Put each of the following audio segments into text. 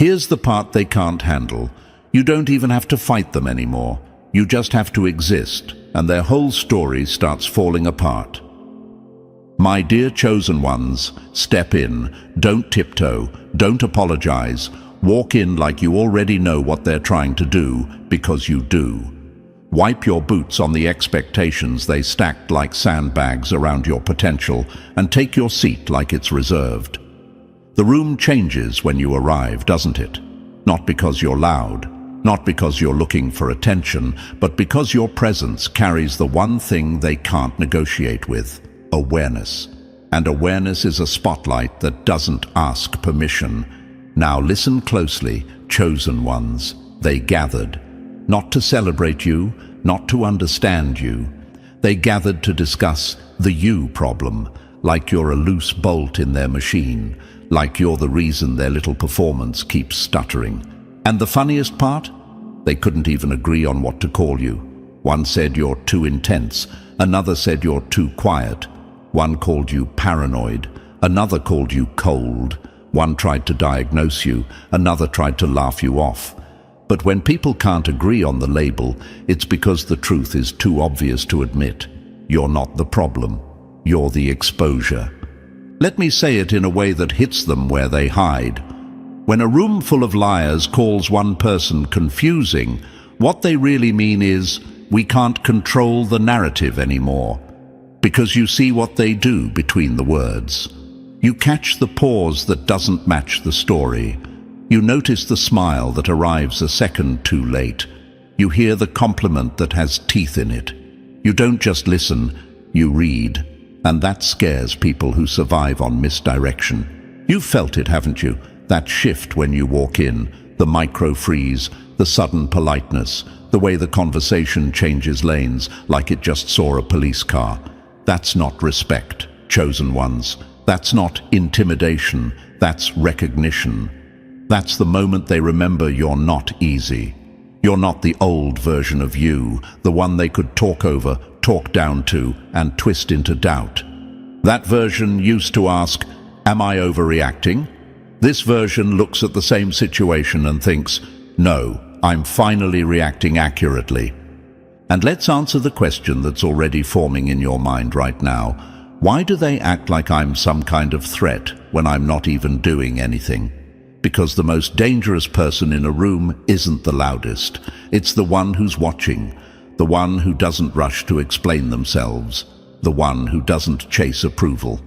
Here's the part they can't handle. You don't even have to fight them anymore. You just have to exist, and their whole story starts falling apart. My dear chosen ones, step in. Don't tiptoe. Don't apologize. Walk in like you already know what they're trying to do, because you do. Wipe your boots on the expectations they stacked like sandbags around your potential, and take your seat like it's reserved. The room changes when you arrive, doesn't it? Not because you're loud, not because you're looking for attention, but because your presence carries the one thing they can't negotiate with: awareness. And awareness is a spotlight that doesn't ask permission. Now listen closely, chosen ones. They gathered, not to celebrate you, not to understand you. They gathered to discuss the you problem, like you're a loose bolt in their machine, like you're the reason their little performance keeps stuttering. And the funniest part? They couldn't even agree on what to call you. One said you're too intense, another said you're too quiet. One called you paranoid, another called you cold. One tried to diagnose you, another tried to laugh you off. But when people can't agree on the label, it's because the truth is too obvious to admit. You're not the problem. You're the exposure. Let me say it in a way that hits them where they hide. When a room full of liars calls one person confusing, what they really mean is, we can't control the narrative anymore. Because you see what they do between the words. You catch the pause that doesn't match the story. You notice the smile that arrives a second too late. You hear the compliment that has teeth in it. You don't just listen, you read. And that scares people who survive on misdirection. You've felt it, haven't you? That shift when you walk in, the micro-freeze, the sudden politeness, the way the conversation changes lanes like it just saw a police car. That's not respect, chosen ones. That's not intimidation, that's recognition. That's the moment they remember you're not easy. You're not the old version of you, the one they could talk over, talk down to, and twist into doubt. That version used to ask, am I overreacting? This version looks at the same situation and thinks, no, I'm finally reacting accurately. And let's answer the question that's already forming in your mind right now. Why do they act like I'm some kind of threat when I'm not even doing anything? Because the most dangerous person in a room isn't the loudest. It's the one who's watching, the one who doesn't rush to explain themselves, the one who doesn't chase approval.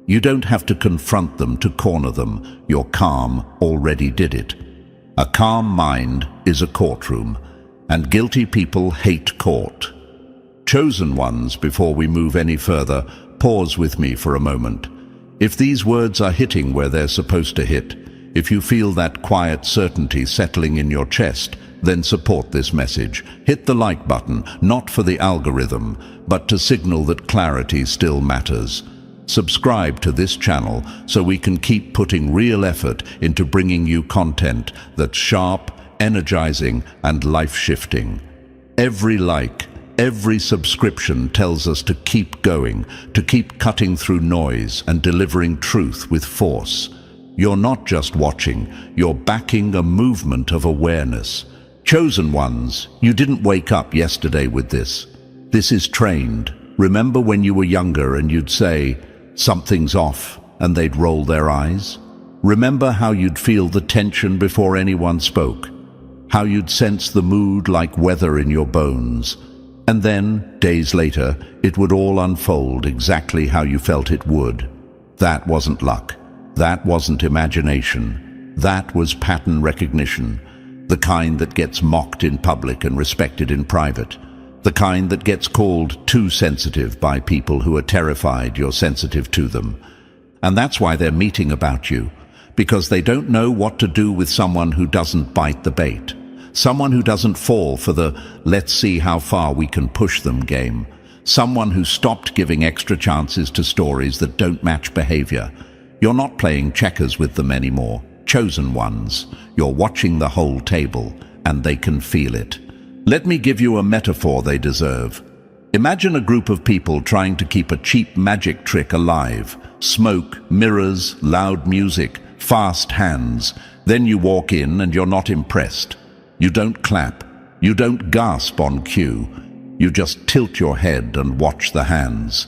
You don't have to confront them to corner them. Your calm already did it. A calm mind is a courtroom, and guilty people hate court. Chosen ones, before we move any further, pause with me for a moment. If these words are hitting where they're supposed to hit, if you feel that quiet certainty settling in your chest, then support this message. Hit the like button, not for the algorithm, but to signal that clarity still matters. Subscribe to this channel so we can keep putting real effort into bringing you content that's sharp, energizing, and life-shifting. Every like, every subscription tells us to keep going, to keep cutting through noise and delivering truth with force. You're not just watching, you're backing a movement of awareness. Chosen ones, you didn't wake up yesterday with this. This is trained. Remember when you were younger and you'd say, something's off, and they'd roll their eyes? Remember how you'd feel the tension before anyone spoke? How you'd sense the mood like weather in your bones? And then, days later, it would all unfold exactly how you felt it would. That wasn't luck. That wasn't imagination. That was pattern recognition, the kind that gets mocked in public and respected in private, the kind that gets called too sensitive by people who are terrified you're sensitive to them. And that's why they're meeting about you, because they don't know what to do with someone who doesn't bite the bait, someone who doesn't fall for the let's see how far we can push them game, someone who stopped giving extra chances to stories that don't match behavior. You're not playing checkers with them anymore, chosen ones. You're watching the whole table, and they can feel it. Let me give you a metaphor they deserve. Imagine a group of people trying to keep a cheap magic trick alive. Smoke, mirrors, loud music, fast hands. Then you walk in and you're not impressed. You don't clap. You don't gasp on cue. You just tilt your head and watch the hands.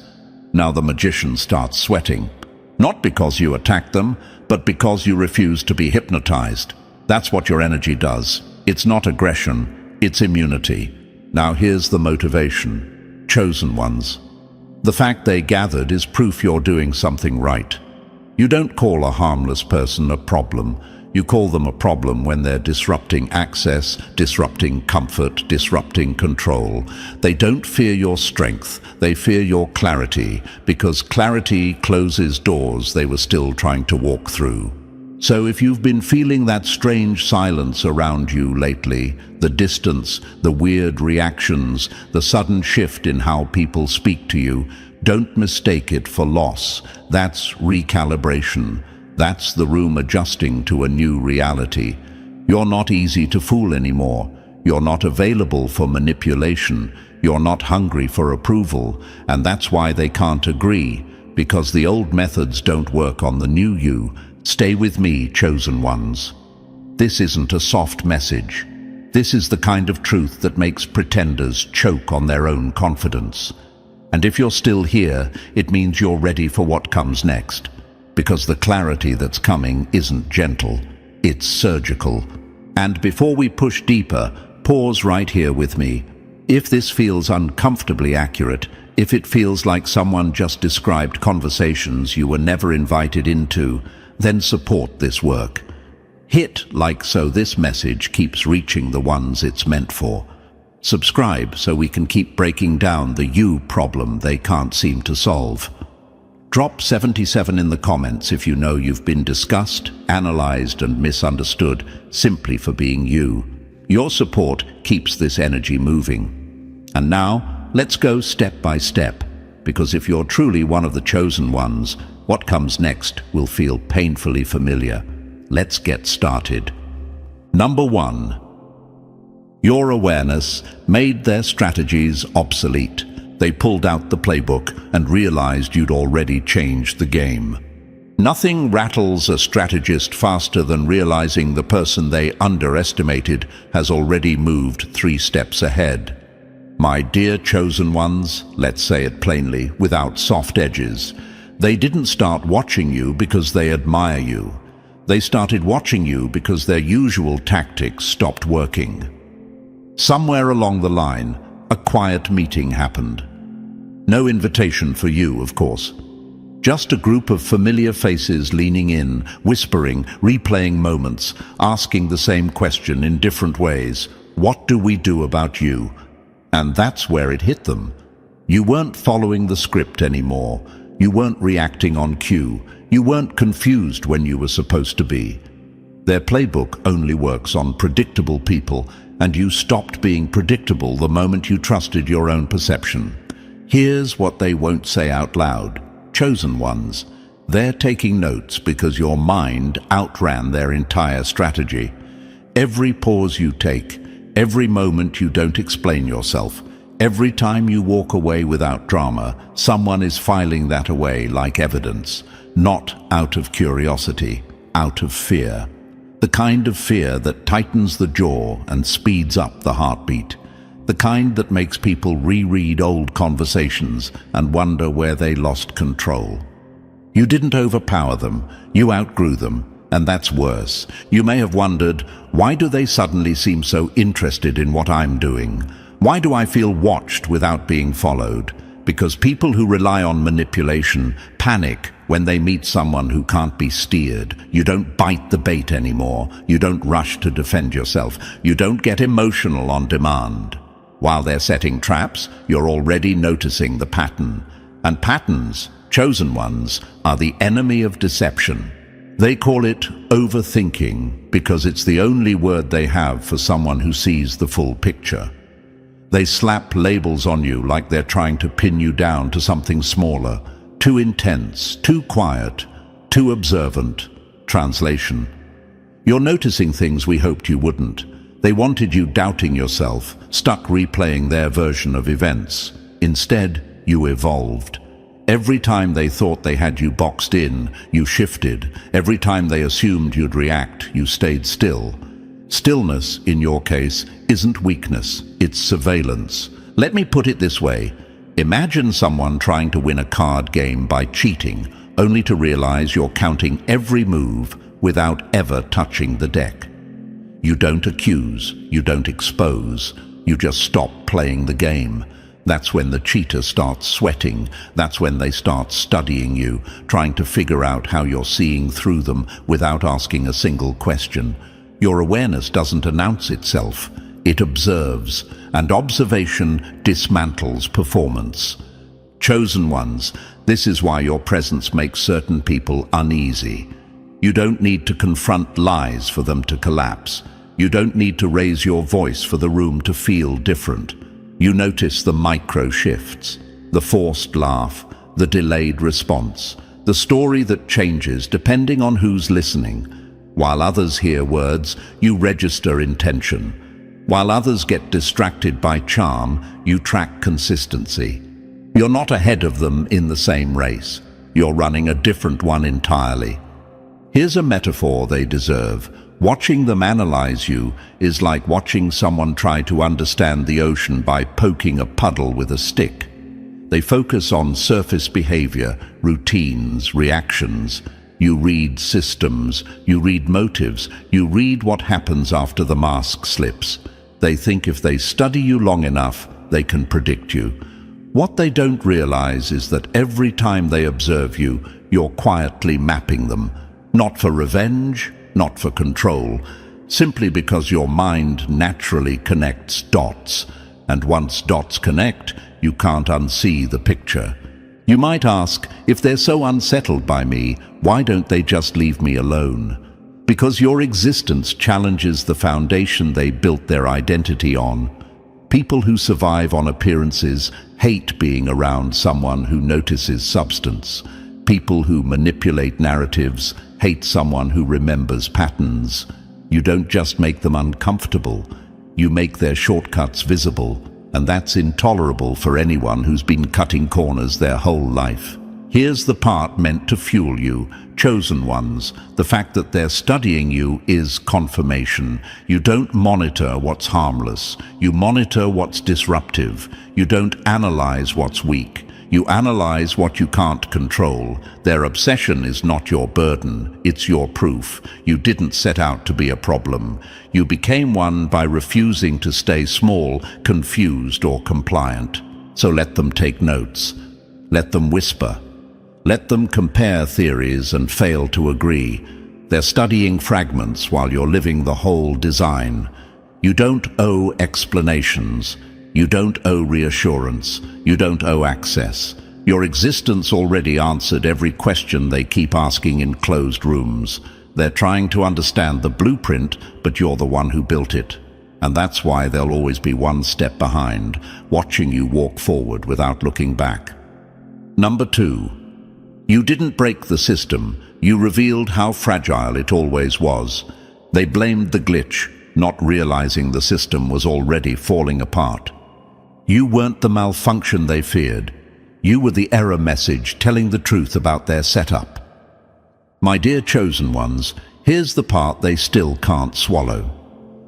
Now the magician starts sweating. Not because you attacked them, but because you refuse to be hypnotized. That's what your energy does. It's not aggression, it's immunity. Now here's the motivation. Chosen ones. The fact they gathered is proof you're doing something right. You don't call a harmless person a problem. You call them a problem when they're disrupting access, disrupting comfort, disrupting control. They don't fear your strength, they fear your clarity, because clarity closes doors they were still trying to walk through. So if you've been feeling that strange silence around you lately, the distance, the weird reactions, the sudden shift in how people speak to you, don't mistake it for loss. That's recalibration. That's the room adjusting to a new reality. You're not easy to fool anymore. You're not available for manipulation. You're not hungry for approval. And that's why they can't agree, because the old methods don't work on the new you. Stay with me, chosen ones. This isn't a soft message. This is the kind of truth that makes pretenders choke on their own confidence. And if you're still here, it means you're ready for what comes next. Because the clarity that's coming isn't gentle, it's surgical. And before we push deeper, pause right here with me. If this feels uncomfortably accurate, if it feels like someone just described conversations you were never invited into, then support this work. Hit like so this message keeps reaching the ones it's meant for. Subscribe so we can keep breaking down the you problem they can't seem to solve. Drop 77 in the comments if you know you've been discussed, analyzed, and misunderstood simply for being you. Your support keeps this energy moving. And now, let's go step by step, because if you're truly one of the chosen ones, what comes next will feel painfully familiar. Let's get started. Number 1. Your awareness made their strategies obsolete. They pulled out the playbook and realized you'd already changed the game. Nothing rattles a strategist faster than realizing the person they underestimated has already moved 3 steps ahead. My dear chosen ones, let's say it plainly, without soft edges, they didn't start watching you because they admire you. They started watching you because their usual tactics stopped working. Somewhere along the line, a quiet meeting happened. No invitation for you, of course. Just a group of familiar faces leaning in, whispering, replaying moments, asking the same question in different ways. What do we do about you? And that's where it hit them. You weren't following the script anymore. You weren't reacting on cue. You weren't confused when you were supposed to be. Their playbook only works on predictable people, and you stopped being predictable the moment you trusted your own perception. Here's what they won't say out loud. Chosen ones. They're taking notes because your mind outran their entire strategy. Every pause you take, every moment you don't explain yourself, every time you walk away without drama, someone is filing that away like evidence, not out of curiosity, out of fear. The kind of fear that tightens the jaw and speeds up the heartbeat. The kind that makes people reread old conversations and wonder where they lost control. You didn't overpower them, you outgrew them, and that's worse. You may have wondered, why do they suddenly seem so interested in what I'm doing? Why do I feel watched without being followed? Because people who rely on manipulation panic when they meet someone who can't be steered. You don't bite the bait anymore. You don't rush to defend yourself. You don't get emotional on demand. While they're setting traps, you're already noticing the pattern. And patterns, chosen ones, are the enemy of deception. They call it overthinking because it's the only word they have for someone who sees the full picture. They slap labels on you like they're trying to pin you down to something smaller, too intense, too quiet, too observant. Translation. You're noticing things we hoped you wouldn't. They wanted you doubting yourself, stuck replaying their version of events. Instead, you evolved. Every time they thought they had you boxed in, you shifted. Every time they assumed you'd react, you stayed still. Stillness, in your case, isn't weakness, it's surveillance. Let me put it this way. Imagine someone trying to win a card game by cheating, only to realize you're counting every move without ever touching the deck. You don't accuse, you don't expose, you just stop playing the game. That's when the cheater starts sweating. That's when they start studying you, trying to figure out how you're seeing through them without asking a single question. Your awareness doesn't announce itself. It observes, and observation dismantles performance. Chosen ones, this is why your presence makes certain people uneasy. You don't need to confront lies for them to collapse. You don't need to raise your voice for the room to feel different. You notice the micro shifts, the forced laugh, the delayed response, the story that changes depending on who's listening. While others hear words, you register intention. While others get distracted by charm, you track consistency. You're not ahead of them in the same race. You're running a different one entirely. Here's a metaphor they deserve. Watching them analyze you is like watching someone try to understand the ocean by poking a puddle with a stick. They focus on surface behavior, routines, reactions. You read systems, you read motives, you read what happens after the mask slips. They think if they study you long enough, they can predict you. What they don't realize is that every time they observe you, you're quietly mapping them. Not for revenge, not for control, simply because your mind naturally connects dots. And once dots connect, you can't unsee the picture. You might ask, if they're so unsettled by me, why don't they just leave me alone? Because your existence challenges the foundation they built their identity on. People who survive on appearances hate being around someone who notices substance. People who manipulate narratives hate someone who remembers patterns. You don't just make them uncomfortable, you make their shortcuts visible, and that's intolerable for anyone who's been cutting corners their whole life. Here's the part meant to fuel you, chosen ones. The fact that they're studying you is confirmation. You don't monitor what's harmless, you monitor what's disruptive. You don't analyze what's weak. You analyze what you can't control. Their obsession is not your burden, it's your proof. You didn't set out to be a problem. You became one by refusing to stay small, confused, or compliant. So let them take notes. Let them whisper. Let them compare theories and fail to agree. They're studying fragments while you're living the whole design. You don't owe explanations. You don't owe reassurance. You don't owe access. Your existence already answered every question they keep asking in closed rooms. They're trying to understand the blueprint, but you're the one who built it. And that's why they'll always be one step behind, watching you walk forward without looking back. Number 2. You didn't break the system. You revealed how fragile it always was. They blamed the glitch, not realizing the system was already falling apart. You weren't the malfunction they feared. You were the error message telling the truth about their setup. My dear chosen ones, here's the part they still can't swallow.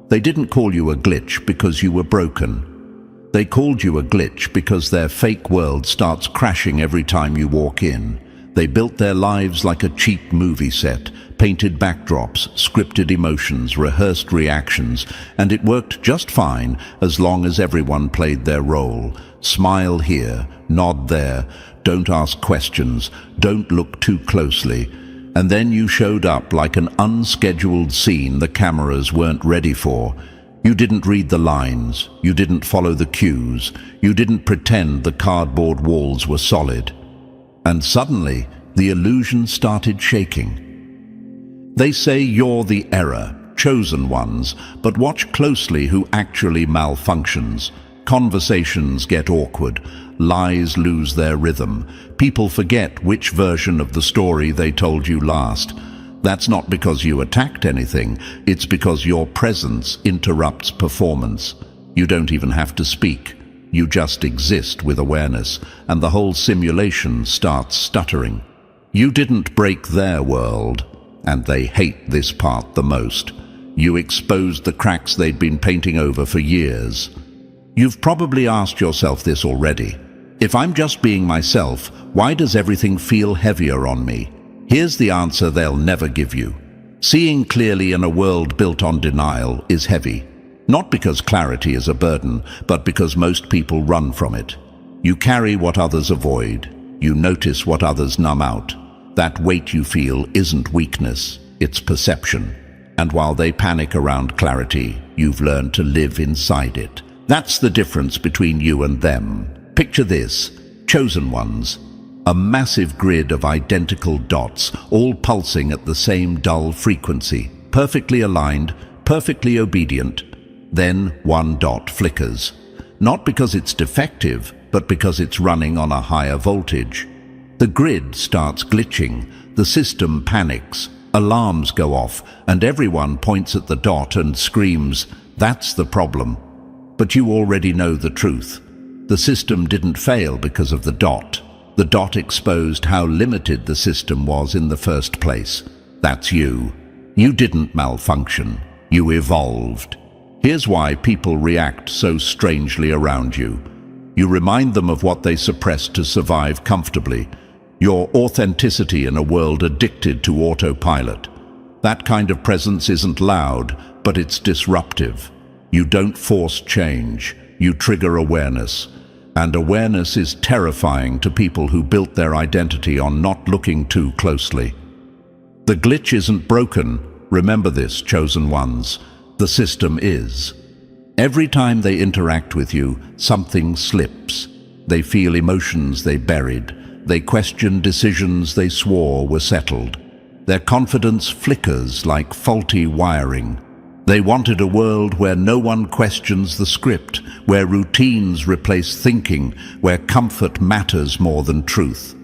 They didn't call you a glitch because you were broken. They called you a glitch because their fake world starts crashing every time you walk in. They built their lives like a cheap movie set, painted backdrops, scripted emotions, rehearsed reactions, and it worked just fine as long as everyone played their role. Smile here, nod there, don't ask questions, don't look too closely. And then you showed up like an unscheduled scene the cameras weren't ready for. You didn't read the lines, you didn't follow the cues, you didn't pretend the cardboard walls were solid. And suddenly, the illusion started shaking. They say you're the error, chosen ones, but watch closely who actually malfunctions. Conversations get awkward, lies lose their rhythm, people forget which version of the story they told you last. That's not because you attacked anything, it's because your presence interrupts performance. You don't even have to speak. You just exist with awareness, and the whole simulation starts stuttering. You didn't break their world, and they hate this part the most. You exposed the cracks they'd been painting over for years. You've probably asked yourself this already. If I'm just being myself, why does everything feel heavier on me? Here's the answer they'll never give you. Seeing clearly in a world built on denial is heavy. Not because clarity is a burden, but because most people run from it. You carry what others avoid. You notice what others numb out. That weight you feel isn't weakness, it's perception. And while they panic around clarity, you've learned to live inside it. That's the difference between you and them. Picture this: chosen ones. A massive grid of identical dots, all pulsing at the same dull frequency, perfectly aligned, perfectly obedient. Then one dot flickers. Not because it's defective, but because it's running on a higher voltage. The grid starts glitching, the system panics, alarms go off, and everyone points at the dot and screams, "That's the problem." But you already know the truth. The system didn't fail because of the dot. The dot exposed how limited the system was in the first place. That's you. You didn't malfunction. You evolved. Here's why people react so strangely around you. You remind them of what they suppressed to survive comfortably. Your authenticity in a world addicted to autopilot. That kind of presence isn't loud, but it's disruptive. You don't force change. You trigger awareness. And awareness is terrifying to people who built their identity on not looking too closely. The glitch isn't broken. Remember this, chosen ones. The system is. Every time they interact with you, something slips. They feel emotions they buried. They question decisions they swore were settled. Their confidence flickers like faulty wiring. They wanted a world where no one questions the script, where routines replace thinking, where comfort matters more than truth.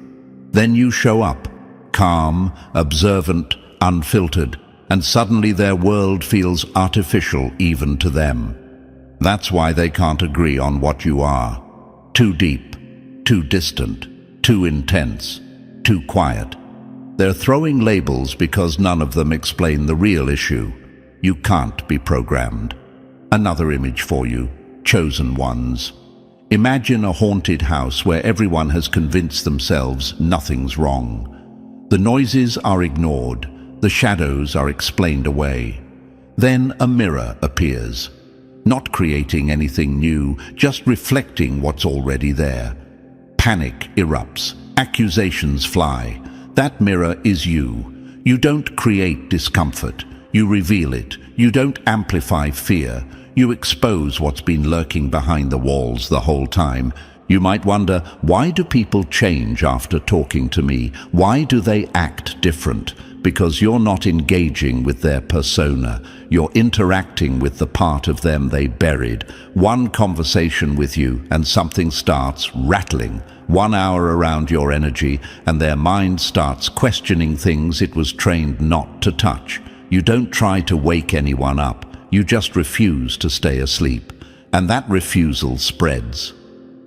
Then you show up, calm, observant, unfiltered, and suddenly their world feels artificial even to them. That's why they can't agree on what you are. Too deep, too distant, too intense, too quiet. They're throwing labels because none of them explain the real issue. You can't be programmed. Another image for you, chosen ones. Imagine a haunted house where everyone has convinced themselves nothing's wrong. The noises are ignored. The shadows are explained away. Then a mirror appears, not creating anything new, just reflecting what's already there. Panic erupts, accusations fly. That mirror is you. You don't create discomfort, you reveal it. You don't amplify fear, you expose what's been lurking behind the walls the whole time. You might wonder, why do people change after talking to me? Why do they act different? Because you're not engaging with their persona. You're interacting with the part of them they buried. One conversation with you and something starts rattling. 1 hour around your energy and their mind starts questioning things it was trained not to touch. You don't try to wake anyone up. You just refuse to stay asleep. And that refusal spreads.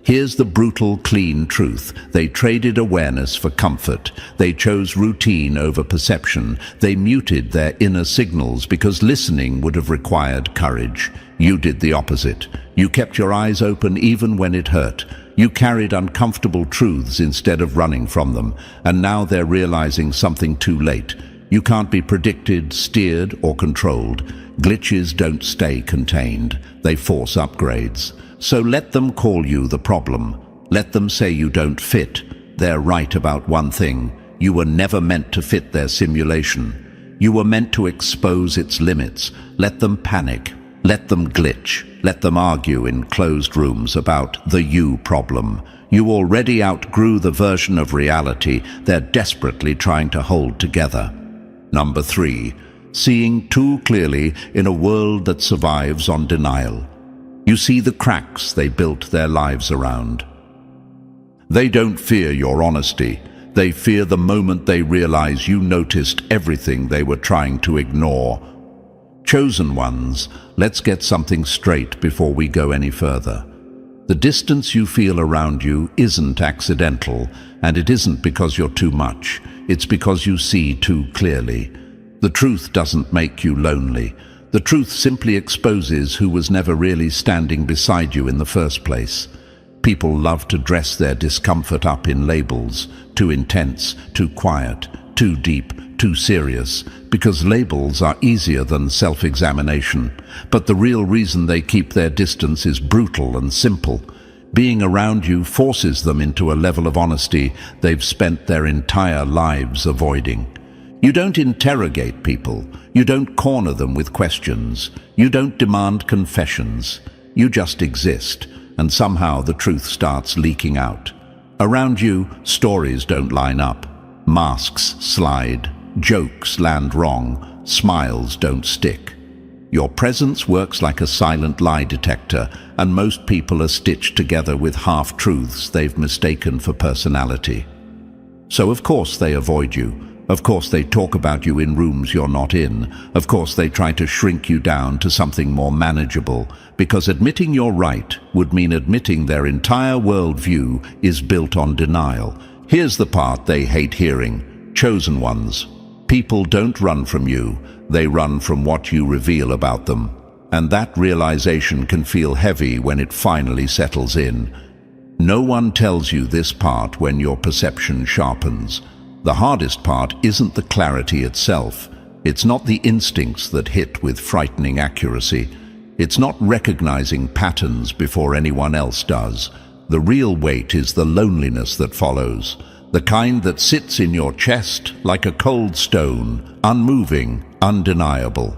Here's the brutal, clean truth. They traded awareness for comfort. They chose routine over perception. They muted their inner signals because listening would have required courage. You did the opposite. You kept your eyes open even when it hurt. You carried uncomfortable truths instead of running from them. And now they're realizing something too late. You can't be predicted, steered, or controlled. Glitches don't stay contained. They force upgrades. So let them call you the problem. Let them say you don't fit. They're right about one thing. You were never meant to fit their simulation. You were meant to expose its limits. Let them panic. Let them glitch. Let them argue in closed rooms about the you problem. You already outgrew the version of reality they're desperately trying to hold together. Number 3. Seeing too clearly in a world that survives on denial. You see the cracks they built their lives around. They don't fear your honesty. They fear the moment they realize you noticed everything they were trying to ignore. Chosen ones, let's get something straight before we go any further. The distance you feel around you isn't accidental, and it isn't because you're too much. It's because you see too clearly. The truth doesn't make you lonely. The truth simply exposes who was never really standing beside you in the first place. People love to dress their discomfort up in labels: too intense, too quiet, too deep, too serious, because labels are easier than self-examination. But the real reason they keep their distance is brutal and simple. Being around you forces them into a level of honesty they've spent their entire lives avoiding. You don't interrogate people. You don't corner them with questions. You don't demand confessions. You just exist, and somehow the truth starts leaking out. Around you, stories don't line up. Masks slide. Jokes land wrong. Smiles don't stick. Your presence works like a silent lie detector, and most people are stitched together with half-truths they've mistaken for personality. So of course they avoid you. Of course they talk about you in rooms you're not in. Of course they try to shrink you down to something more manageable, because admitting you're right would mean admitting their entire worldview is built on denial. Here's the part they hate hearing: chosen ones. People don't run from you, they run from what you reveal about them. And that realization can feel heavy when it finally settles in. No one tells you this part when your perception sharpens. The hardest part isn't the clarity itself. It's not the instincts that hit with frightening accuracy. It's not recognizing patterns before anyone else does. The real weight is the loneliness that follows. The kind that sits in your chest like a cold stone, unmoving, undeniable.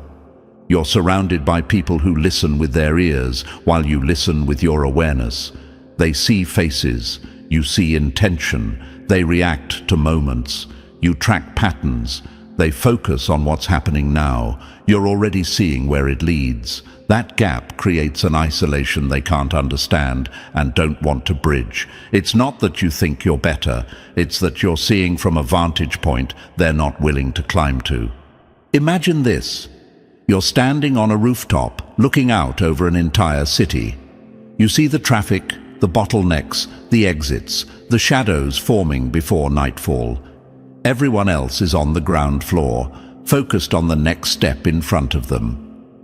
You're surrounded by people who listen with their ears while you listen with your awareness. They see faces, you see intention, they react to moments, you track patterns, they focus on what's happening now. You're already seeing where it leads. That gap creates an isolation they can't understand and don't want to bridge. It's not that you think you're better, it's that you're seeing from a vantage point they're not willing to climb to. Imagine this. You're standing on a rooftop, looking out over an entire city. You see the traffic, the bottlenecks, the exits, the shadows forming before nightfall. Everyone else is on the ground floor, focused on the next step in front of them.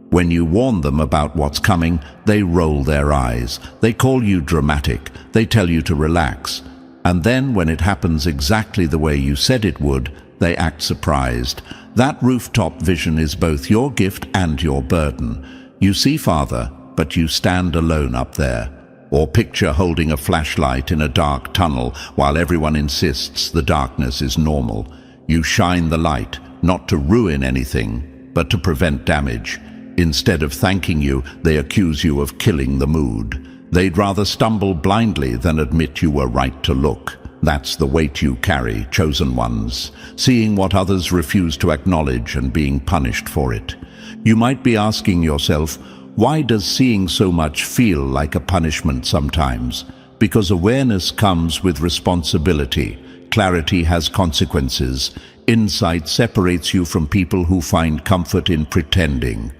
When you warn them about what's coming, they roll their eyes. They call you dramatic. They tell you to relax. And then, when it happens exactly the way you said it would, they act surprised. That rooftop vision is both your gift and your burden. You see farther, but you stand alone up there. Or picture holding a flashlight in a dark tunnel while everyone insists the darkness is normal. You shine the light, not to ruin anything, but to prevent damage. Instead of thanking you, they accuse you of killing the mood. They'd rather stumble blindly than admit you were right to look. That's the weight you carry, chosen ones, seeing what others refuse to acknowledge and being punished for it. You might be asking yourself, why does seeing so much feel like a punishment sometimes? Because awareness comes with responsibility. Clarity has consequences. Insight separates you from people who find comfort in pretending.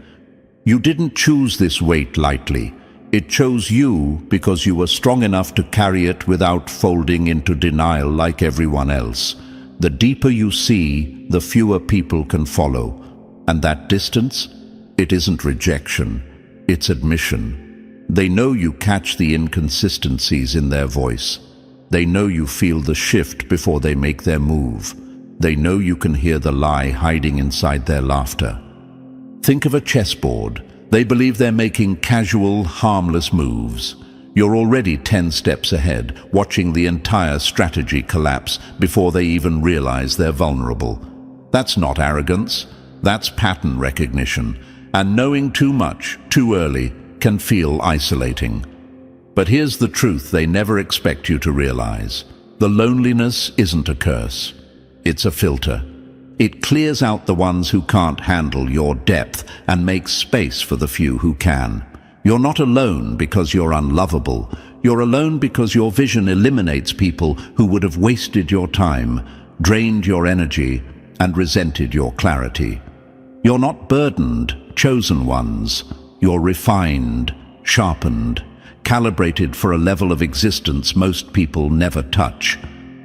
You didn't choose this weight lightly. It chose you because you were strong enough to carry it without folding into denial like everyone else. The deeper you see, the fewer people can follow. And that distance, it isn't rejection, it's admission. They know you catch the inconsistencies in their voice. They know you feel the shift before they make their move. They know you can hear the lie hiding inside their laughter. Think of a chessboard. They believe they're making casual, harmless moves. You're already 10 steps ahead, watching the entire strategy collapse before they even realize they're vulnerable. That's not arrogance. That's pattern recognition. And knowing too much, too early, can feel isolating. But here's the truth they never expect you to realize. The loneliness isn't a curse. It's a filter. It clears out the ones who can't handle your depth and makes space for the few who can. You're not alone because you're unlovable. You're alone because your vision eliminates people who would have wasted your time, drained your energy, and resented your clarity. You're not burdened, chosen ones. You're refined, sharpened, calibrated for a level of existence most people never touch.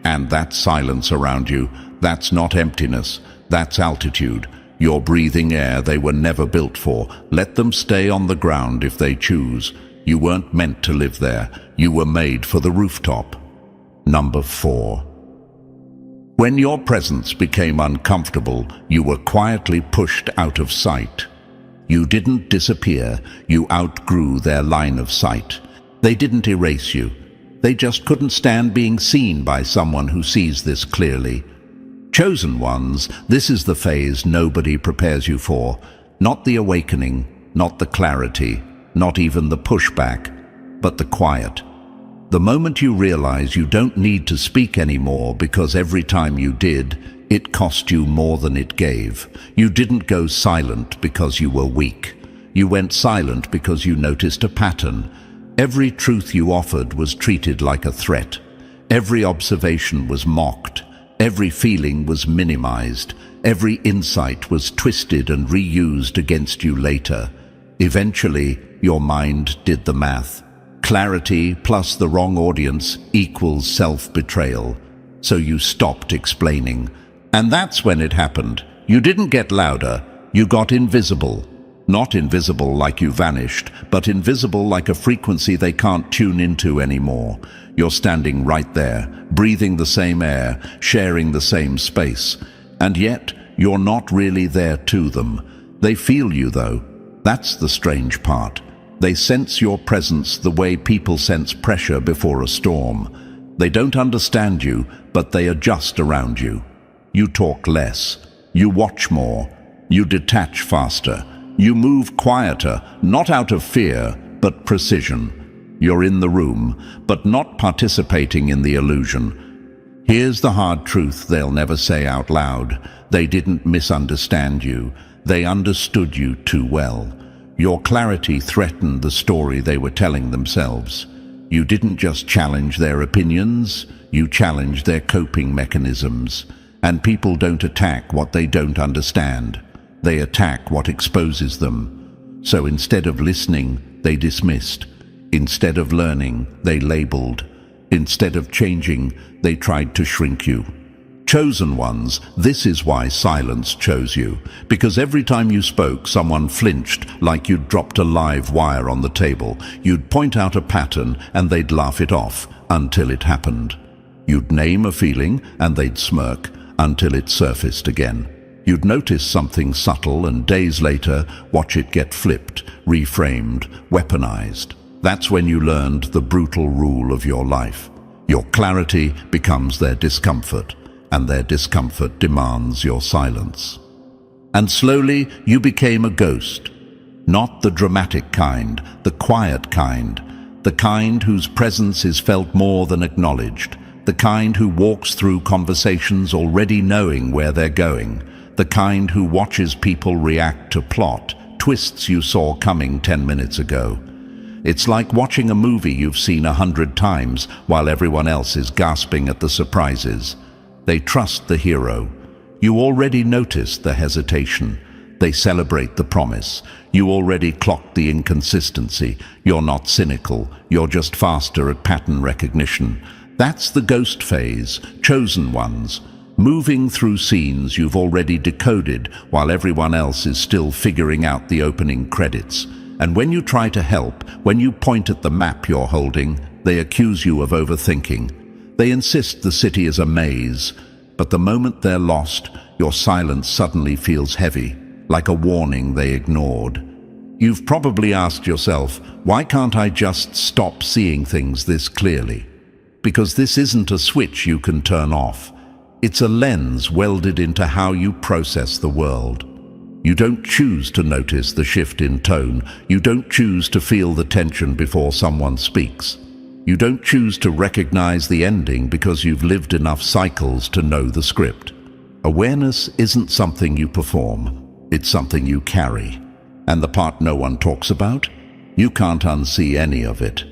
And that silence around you, that's not emptiness, that's altitude. You're breathing air they were never built for. Let them stay on the ground if they choose. You weren't meant to live there. You were made for the rooftop. Number 4. When your presence became uncomfortable, you were quietly pushed out of sight. You didn't disappear, you outgrew their line of sight. They didn't erase you. They just couldn't stand being seen by someone who sees this clearly. Chosen ones, this is the phase nobody prepares you for. Not the awakening, not the clarity, not even the pushback, but the quiet. The moment you realize you don't need to speak anymore because every time you did, it cost you more than it gave. You didn't go silent because you were weak. You went silent because you noticed a pattern. Every truth you offered was treated like a threat. Every observation was mocked. Every feeling was minimized. Every insight was twisted and reused against you later. Eventually, your mind did the math. Clarity plus the wrong audience equals self-betrayal. So you stopped explaining. And that's when it happened. You didn't get louder, you got invisible. Not invisible like you vanished, but invisible like a frequency they can't tune into anymore. You're standing right there, breathing the same air, sharing the same space. And yet, you're not really there to them. They feel you though. That's the strange part. They sense your presence the way people sense pressure before a storm. They don't understand you, but they adjust around you. You talk less. You watch more. You detach faster. You move quieter, not out of fear, but precision. You're in the room, but not participating in the illusion. Here's the hard truth they'll never say out loud. They didn't misunderstand you. They understood you too well. Your clarity threatened the story they were telling themselves. You didn't just challenge their opinions, you challenged their coping mechanisms. And people don't attack what they don't understand. They attack what exposes them. So instead of listening, they dismissed. Instead of learning, they labeled. Instead of changing, they tried to shrink you. Chosen ones, this is why silence chose you. Because every time you spoke, someone flinched like you'd dropped a live wire on the table. You'd point out a pattern and they'd laugh it off until it happened. You'd name a feeling and they'd smirk until it surfaced again. You'd notice something subtle and days later watch it get flipped, reframed, weaponized. That's when you learned the brutal rule of your life. Your clarity becomes their discomfort, and their discomfort demands your silence. And slowly you became a ghost. Not the dramatic kind, the quiet kind. The kind whose presence is felt more than acknowledged. The kind who walks through conversations already knowing where they're going. The kind who watches people react to plot, twists you saw coming 10 minutes ago. It's like watching a movie you've seen 100 times while everyone else is gasping at the surprises. They trust the hero. You already noticed the hesitation. They celebrate the promise. You already clocked the inconsistency. You're not cynical. You're just faster at pattern recognition. That's the ghost phase, chosen ones. Moving through scenes you've already decoded while everyone else is still figuring out the opening credits. And when you try to help, when you point at the map you're holding, they accuse you of overthinking. They insist the city is a maze, but the moment they're lost, your silence suddenly feels heavy, like a warning they ignored. You've probably asked yourself, why can't I just stop seeing things this clearly? Because this isn't a switch you can turn off. It's a lens welded into how you process the world. You don't choose to notice the shift in tone. You don't choose to feel the tension before someone speaks. You don't choose to recognize the ending because you've lived enough cycles to know the script. Awareness isn't something you perform. It's something you carry. And the part no one talks about? You can't unsee any of it.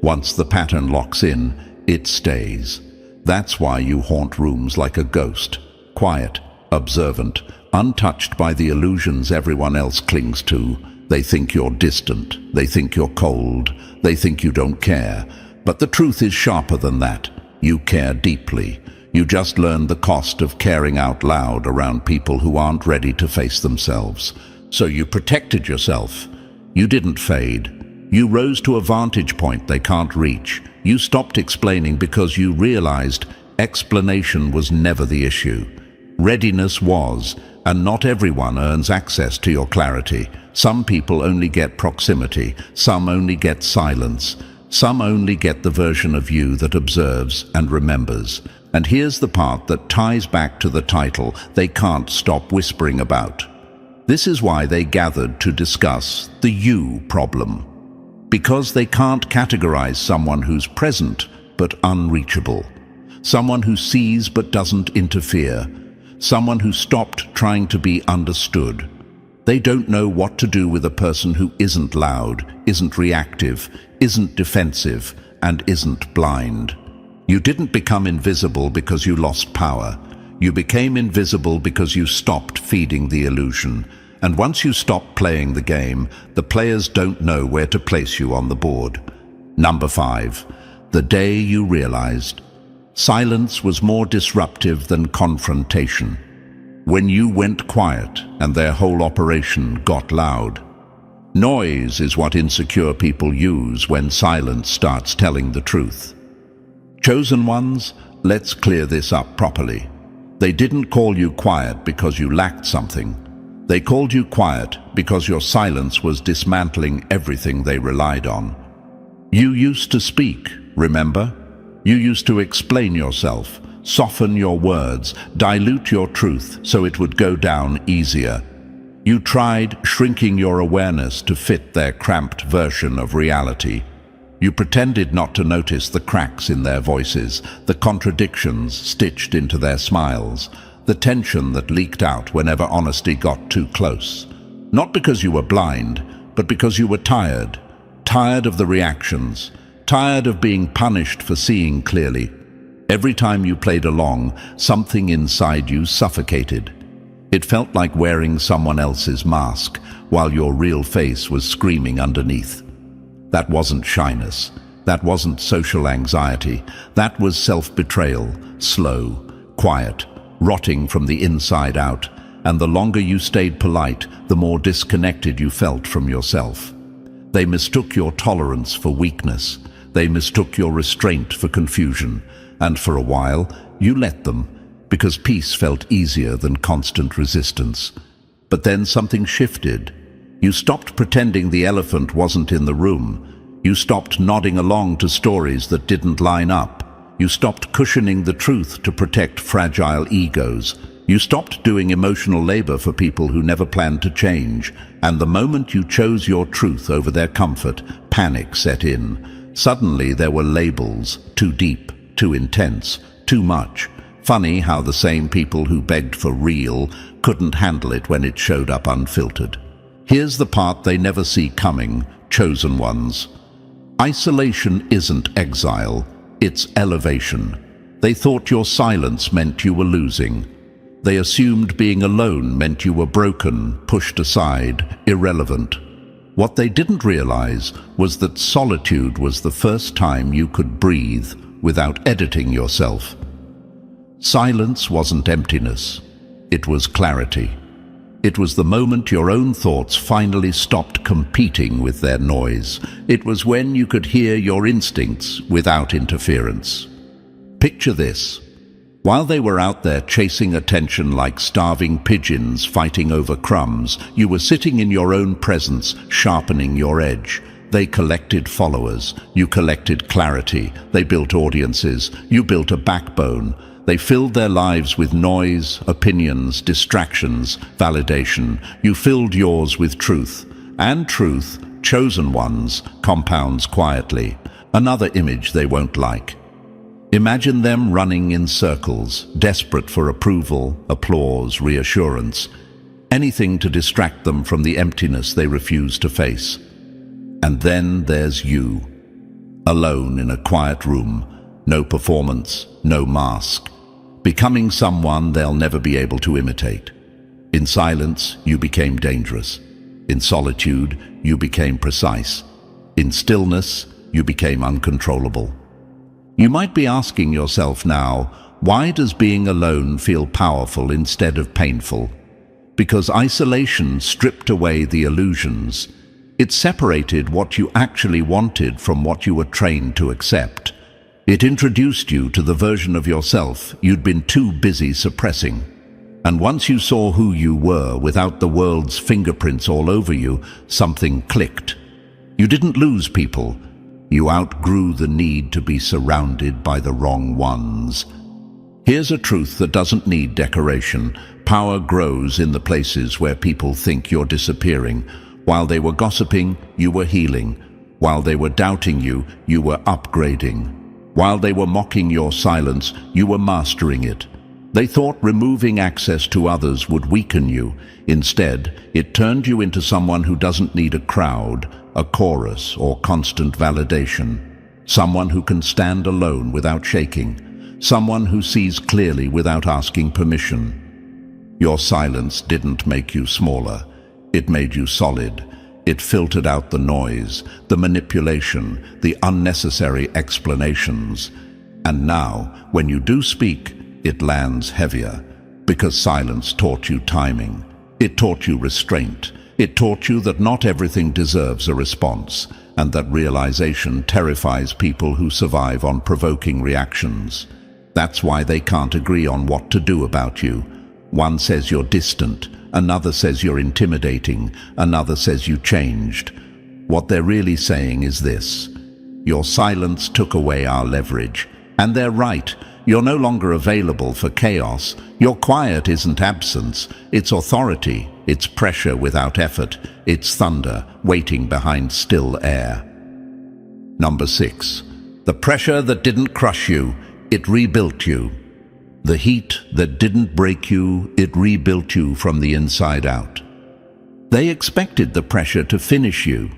Once the pattern locks in, it stays. That's why you haunt rooms like a ghost, quiet, observant, untouched by the illusions everyone else clings to. They think you're distant, they think you're cold, they think you don't care. But the truth is sharper than that. You care deeply. You just learned the cost of caring out loud around people who aren't ready to face themselves. So you protected yourself. You didn't fade. You rose to a vantage point they can't reach. You stopped explaining because you realized explanation was never the issue. Readiness was, and not everyone earns access to your clarity. Some people only get proximity, some only get silence, some only get the version of you that observes and remembers. And here's the part that ties back to the title they can't stop whispering about. This is why they gathered to discuss the you problem. Because they can't categorize someone who's present but unreachable. Someone who sees but doesn't interfere. Someone who stopped trying to be understood. They don't know what to do with a person who isn't loud, isn't reactive, isn't defensive, and isn't blind. You didn't become invisible because you lost power. You became invisible because you stopped feeding the illusion. And once you stop playing the game, the players don't know where to place you on the board. Number 5. The day you realized silence was more disruptive than confrontation. When you went quiet and their whole operation got loud. Noise is what insecure people use when silence starts telling the truth. Chosen ones, let's clear this up properly. They didn't call you quiet because you lacked something. They called you quiet because your silence was dismantling everything they relied on. You used to speak, remember? You used to explain yourself, soften your words, dilute your truth so it would go down easier. You tried shrinking your awareness to fit their cramped version of reality. You pretended not to notice the cracks in their voices, the contradictions stitched into their smiles, the tension that leaked out whenever honesty got too close. Not because you were blind, but because you were tired. Tired of the reactions. Tired of being punished for seeing clearly. Every time you played along, something inside you suffocated. It felt like wearing someone else's mask, while your real face was screaming underneath. That wasn't shyness. That wasn't social anxiety. That was self-betrayal, slow, quiet, rotting from the inside out, and the longer you stayed polite, the more disconnected you felt from yourself. They mistook your tolerance for weakness. They mistook your restraint for confusion, and for a while, you let them, because peace felt easier than constant resistance. But then something shifted. You stopped pretending the elephant wasn't in the room. You stopped nodding along to stories that didn't line up. You stopped cushioning the truth to protect fragile egos. You stopped doing emotional labor for people who never planned to change. And the moment you chose your truth over their comfort, panic set in. Suddenly there were labels, too deep, too intense, too much. Funny how the same people who begged for real couldn't handle it when it showed up unfiltered. Here's the part they never see coming, chosen ones. Isolation isn't exile, it's elevation. They thought your silence meant you were losing. They assumed being alone meant you were broken, pushed aside, irrelevant. What they didn't realize was that solitude was the first time you could breathe without editing yourself. Silence wasn't emptiness, it was clarity. It was the moment your own thoughts finally stopped competing with their noise. It was when you could hear your instincts without interference. Picture this. While they were out there chasing attention like starving pigeons fighting over crumbs, you were sitting in your own presence, sharpening your edge. They collected followers. You collected clarity. They built audiences. You built a backbone. They filled their lives with noise, opinions, distractions, validation. You filled yours with truth. And truth, chosen ones, compounds quietly. Another image they won't like. Imagine them running in circles, desperate for approval, applause, reassurance. Anything to distract them from the emptiness they refuse to face. And then there's you. Alone in a quiet room. No performance, no mask. Becoming someone they'll never be able to imitate. In silence, you became dangerous. In solitude, you became precise. In stillness, you became uncontrollable. You might be asking yourself now, why does being alone feel powerful instead of painful? Because isolation stripped away the illusions. It separated what you actually wanted from what you were trained to accept. It introduced you to the version of yourself you'd been too busy suppressing. And once you saw who you were without the world's fingerprints all over you, something clicked. You didn't lose people. You outgrew the need to be surrounded by the wrong ones. Here's a truth that doesn't need decoration. Power grows in the places where people think you're disappearing. While they were gossiping, you were healing. While they were doubting you, you were upgrading. While they were mocking your silence, you were mastering it. They thought removing access to others would weaken you. Instead, it turned you into someone who doesn't need a crowd, a chorus, or constant validation. Someone who can stand alone without shaking. Someone who sees clearly without asking permission. Your silence didn't make you smaller. It made you solid. It filtered out the noise, the manipulation, the unnecessary explanations. And now, when you do speak, it lands heavier. Because silence taught you timing. It taught you restraint. It taught you that not everything deserves a response, and that realization terrifies people who survive on provoking reactions. That's why they can't agree on what to do about you. One says you're distant, another says you're intimidating, another says you changed. What they're really saying is this: your silence took away our leverage. And they're right. You're no longer available for chaos. Your quiet isn't absence, it's authority. It's pressure without effort. It's thunder waiting behind still air. Number 6. The pressure that didn't crush you, it rebuilt you. The heat that didn't break you, it rebuilt you from the inside out. They expected the pressure to finish you.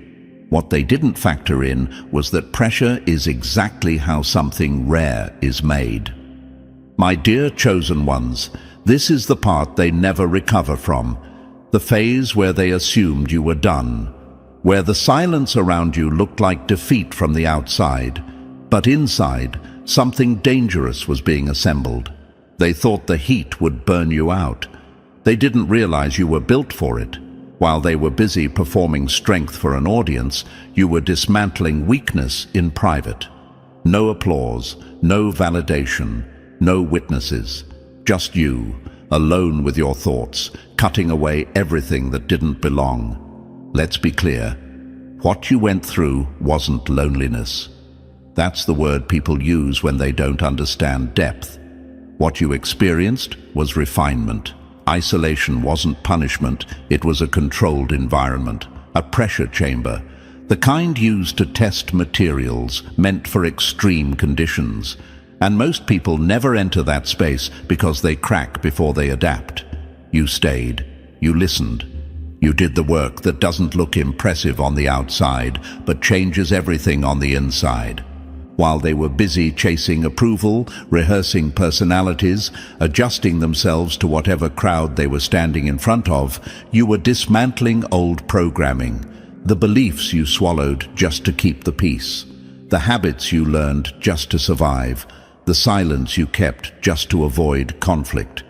What they didn't factor in was that pressure is exactly how something rare is made. My dear chosen ones, this is the part they never recover from. The phase where they assumed you were done. Where the silence around you looked like defeat from the outside. But inside, something dangerous was being assembled. They thought the heat would burn you out. They didn't realize you were built for it. While they were busy performing strength for an audience, you were dismantling weakness in private. No applause, no validation, no witnesses. Just you, alone with your thoughts, cutting away everything that didn't belong. Let's be clear. What you went through wasn't loneliness. That's the word people use when they don't understand depth. What you experienced was refinement. Isolation wasn't punishment, it was a controlled environment, a pressure chamber, the kind used to test materials meant for extreme conditions. And most people never enter that space because they crack before they adapt. You stayed, you listened, you did the work that doesn't look impressive on the outside, but changes everything on the inside. While they were busy chasing approval, rehearsing personalities, adjusting themselves to whatever crowd they were standing in front of, you were dismantling old programming, the beliefs you swallowed just to keep the peace, the habits you learned just to survive, the silence you kept just to avoid conflict.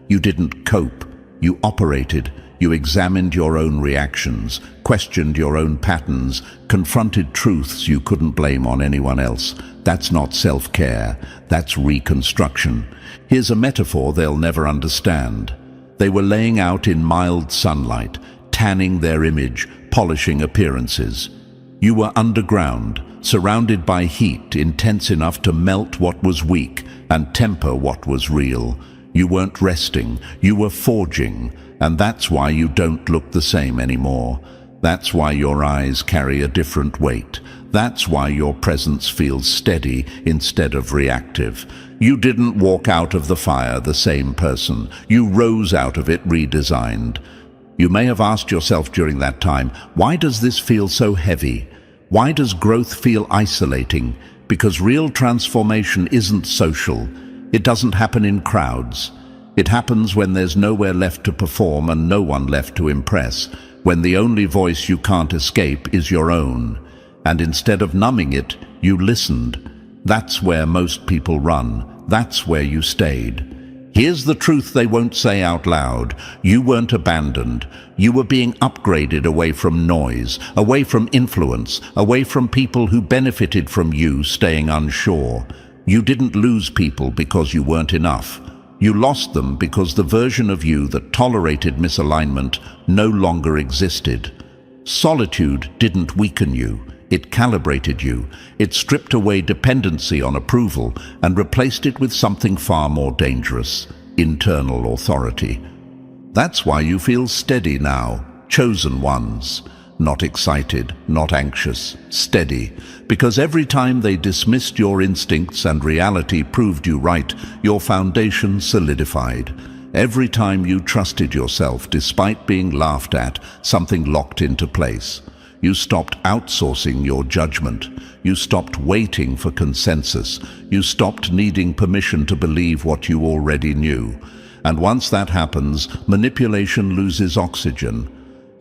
You didn't cope, you operated. You examined your own reactions, questioned your own patterns, confronted truths you couldn't blame on anyone else. That's not self-care, that's reconstruction. Here's a metaphor they'll never understand. They were laying out in mild sunlight, tanning their image, polishing appearances. You were underground, surrounded by heat intense enough to melt what was weak and temper what was real. You weren't resting, you were forging. And that's why you don't look the same anymore. That's why your eyes carry a different weight. That's why your presence feels steady instead of reactive. You didn't walk out of the fire the same person. You rose out of it redesigned. You may have asked yourself during that time, why does this feel so heavy? Why does growth feel isolating? Because real transformation isn't social. It doesn't happen in crowds. It happens when there's nowhere left to perform and no one left to impress, when the only voice you can't escape is your own. And instead of numbing it, you listened. That's where most people run. That's where you stayed. Here's the truth they won't say out loud. You weren't abandoned. You were being upgraded away from noise, away from influence, away from people who benefited from you staying unsure. You didn't lose people because you weren't enough. You lost them because the version of you that tolerated misalignment no longer existed. Solitude didn't weaken you. It calibrated you. It stripped away dependency on approval and replaced it with something far more dangerous: internal authority. That's why you feel steady now, chosen ones. Not excited, not anxious, steady. Because every time they dismissed your instincts and reality proved you right, your foundation solidified. Every time you trusted yourself despite being laughed at, something locked into place. You stopped outsourcing your judgment. You stopped waiting for consensus. You stopped needing permission to believe what you already knew. And once that happens, manipulation loses oxygen.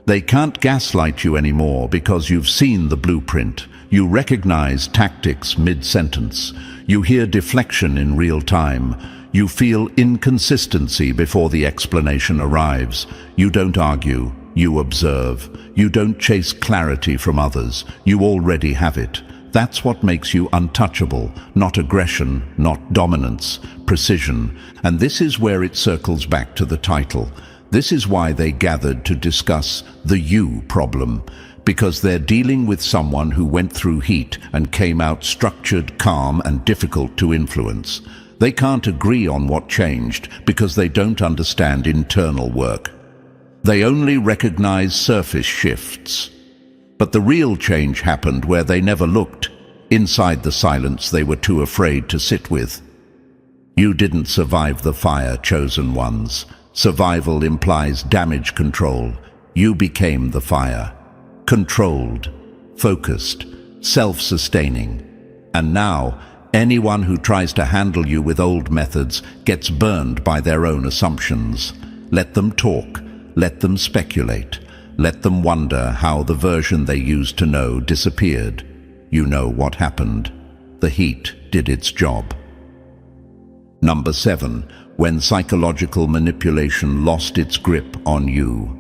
They can't gaslight you anymore because you've seen the blueprint. You recognize tactics mid-sentence. You hear deflection in real time. You feel inconsistency before the explanation arrives. You don't argue. You observe. You don't chase clarity from others. You already have it. That's what makes you untouchable. Not aggression, not dominance, precision. And this is where it circles back to the title. This is why they gathered to discuss the you problem, because they're dealing with someone who went through heat and came out structured, calm, and difficult to influence. They can't agree on what changed because they don't understand internal work. They only recognize surface shifts. But the real change happened where they never looked, inside the silence they were too afraid to sit with. You didn't survive the fire, chosen ones. Survival implies damage control. You became the fire. Controlled, focused, self-sustaining. And now, anyone who tries to handle you with old methods gets burned by their own assumptions. Let them talk. Let them speculate. Let them wonder how the version they used to know disappeared. You know what happened. The heat did its job. Number 7. When psychological manipulation lost its grip on you.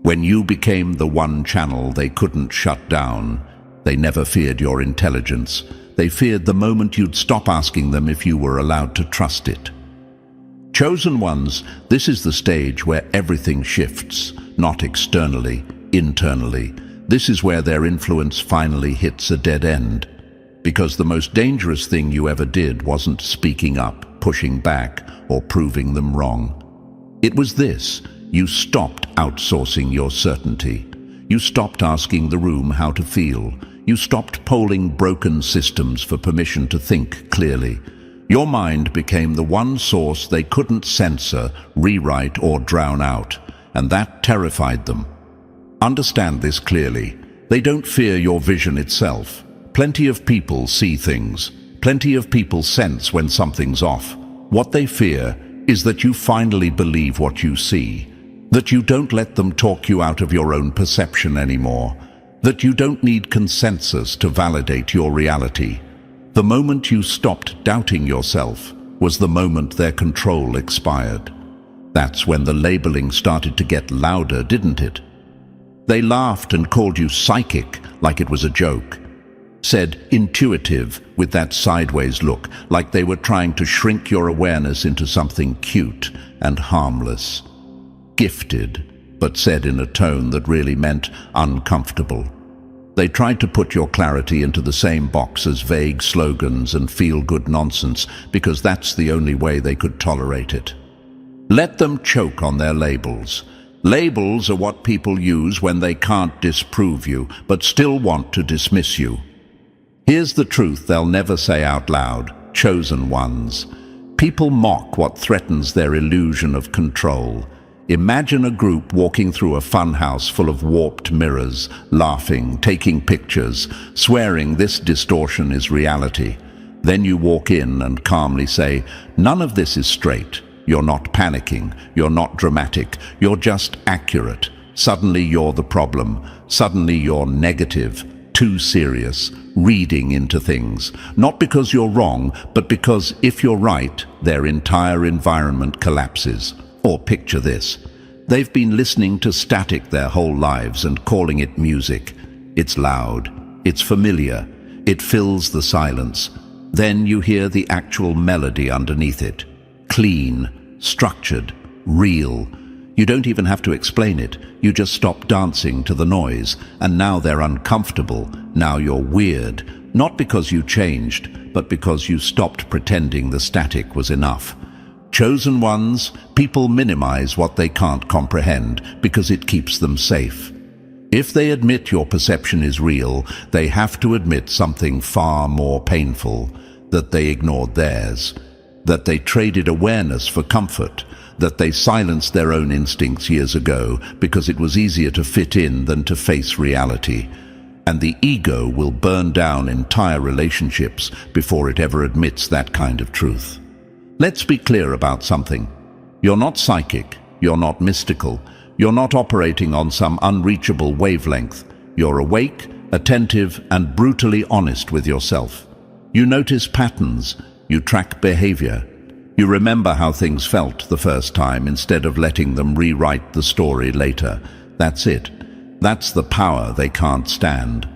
When you became the one channel they couldn't shut down. They never feared your intelligence. They feared the moment you'd stop asking them if you were allowed to trust it. Chosen ones, this is the stage where everything shifts, not externally, internally. This is where their influence finally hits a dead end. Because the most dangerous thing you ever did wasn't speaking up, pushing back, or proving them wrong. It was this: you stopped outsourcing your certainty. You stopped asking the room how to feel. You stopped polling broken systems for permission to think clearly. Your mind became the one source they couldn't censor, rewrite, or drown out, and that terrified them. Understand this clearly. They don't fear your vision itself. Plenty of people see things. Plenty of people sense when something's off. What they fear is that you finally believe what you see, that you don't let them talk you out of your own perception anymore, that you don't need consensus to validate your reality. The moment you stopped doubting yourself was the moment their control expired. That's when the labeling started to get louder, didn't it? They laughed and called you psychic like it was a joke. Said intuitive with that sideways look, like they were trying to shrink your awareness into something cute and harmless. Gifted, but said in a tone that really meant uncomfortable. They tried to put your clarity into the same box as vague slogans and feel-good nonsense because that's the only way they could tolerate it. Let them choke on their labels. Labels are what people use when they can't disprove you, but still want to dismiss you. Here's the truth they'll never say out loud, chosen ones. People mock what threatens their illusion of control. Imagine a group walking through a funhouse full of warped mirrors, laughing, taking pictures, swearing this distortion is reality. Then you walk in and calmly say, "None of this is straight. You're not panicking. You're not dramatic. You're just accurate. Suddenly you're the problem. Suddenly you're negative, too serious, reading into things. Not because you're wrong, but because if you're right, their entire environment collapses. Or picture this. They've been listening to static their whole lives and calling it music. It's loud. It's familiar. It fills the silence. Then you hear the actual melody underneath it. Clean, structured, real. You don't even have to explain it. You just stop dancing to the noise, and now they're uncomfortable. Now you're weird. Not because you changed, but because you stopped pretending the static was enough. Chosen ones, people minimize what they can't comprehend because it keeps them safe. If they admit your perception is real, they have to admit something far more painful, that they ignored theirs, that they traded awareness for comfort, that they silenced their own instincts years ago because it was easier to fit in than to face reality. And the ego will burn down entire relationships before it ever admits that kind of truth. Let's be clear about something. You're not psychic, you're not mystical, you're not operating on some unreachable wavelength. You're awake, attentive, and brutally honest with yourself. You notice patterns, you track behavior. You remember how things felt the first time instead of letting them rewrite the story later. That's it. That's the power they can't stand.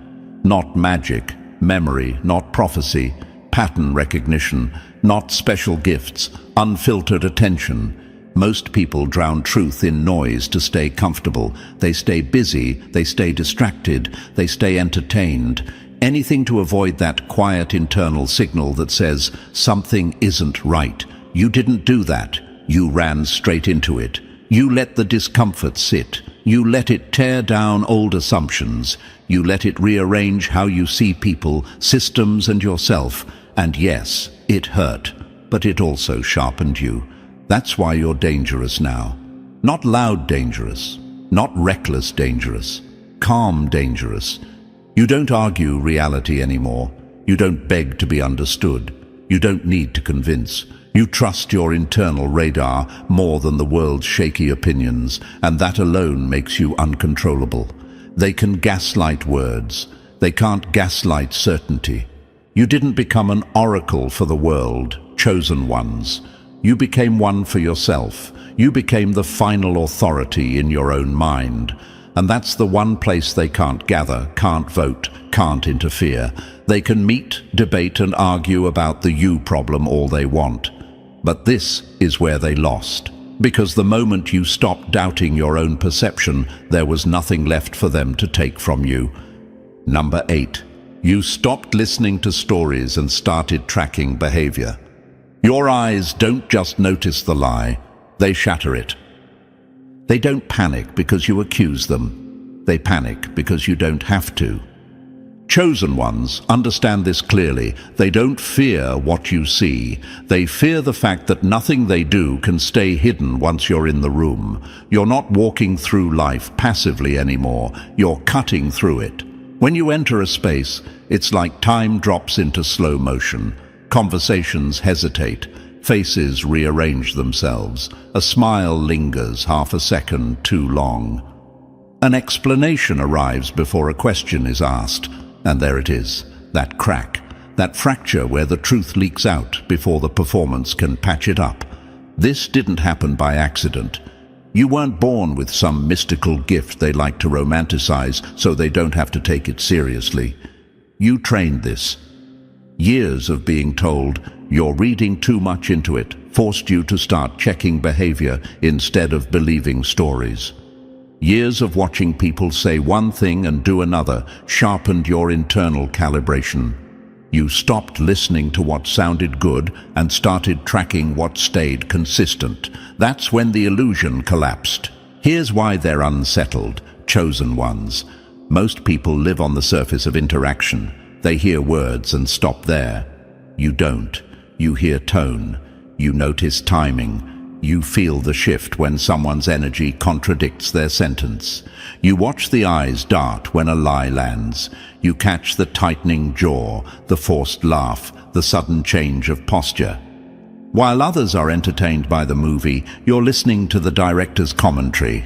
Not magic, memory, not prophecy, pattern recognition, not special gifts, unfiltered attention. Most people drown truth in noise to stay comfortable. They stay busy, they stay distracted, they stay entertained. Anything to avoid that quiet internal signal that says something isn't right. You didn't do that. You ran straight into it. You let the discomfort sit. You let it tear down old assumptions. You let it rearrange how you see people, systems, and yourself. And yes, it hurt, but it also sharpened you. That's why you're dangerous now. Not loud dangerous, not reckless dangerous, calm dangerous. You don't argue reality anymore. You don't beg to be understood. You don't need to convince. You trust your internal radar more than the world's shaky opinions, and that alone makes you uncontrollable. They can gaslight words. They can't gaslight certainty. You didn't become an oracle for the world, chosen ones. You became one for yourself. You became the final authority in your own mind. And that's the one place they can't gather, can't vote, can't interfere. They can meet, debate, and argue about the you problem all they want. But this is where they lost. Because the moment you stopped doubting your own perception, there was nothing left for them to take from you. Number 8. You stopped listening to stories and started tracking behavior. Your eyes don't just notice the lie, they shatter it. They don't panic because you accuse them. They panic because you don't have to. Chosen ones understand this clearly. They don't fear what you see. They fear the fact that nothing they do can stay hidden once you're in the room. You're not walking through life passively anymore. You're cutting through it. When you enter a space, it's like time drops into slow motion. Conversations hesitate. Faces rearrange themselves. A smile lingers half a second too long. An explanation arrives before a question is asked. And there it is, that crack, that fracture where the truth leaks out before the performance can patch it up. This didn't happen by accident. You weren't born with some mystical gift they like to romanticize so they don't have to take it seriously. You trained this. Years of being told you're reading too much into it forced you to start checking behavior instead of believing stories. Years of watching people say one thing and do another sharpened your internal calibration. You stopped listening to what sounded good and started tracking what stayed consistent. That's when the illusion collapsed. Here's why they're unsettled, chosen ones. Most people live on the surface of interaction. They hear words and stop there. You don't. You hear tone. You notice timing. You feel the shift when someone's energy contradicts their sentence. You watch the eyes dart when a lie lands. You catch the tightening jaw, the forced laugh, the sudden change of posture. While others are entertained by the movie, you're listening to the director's commentary.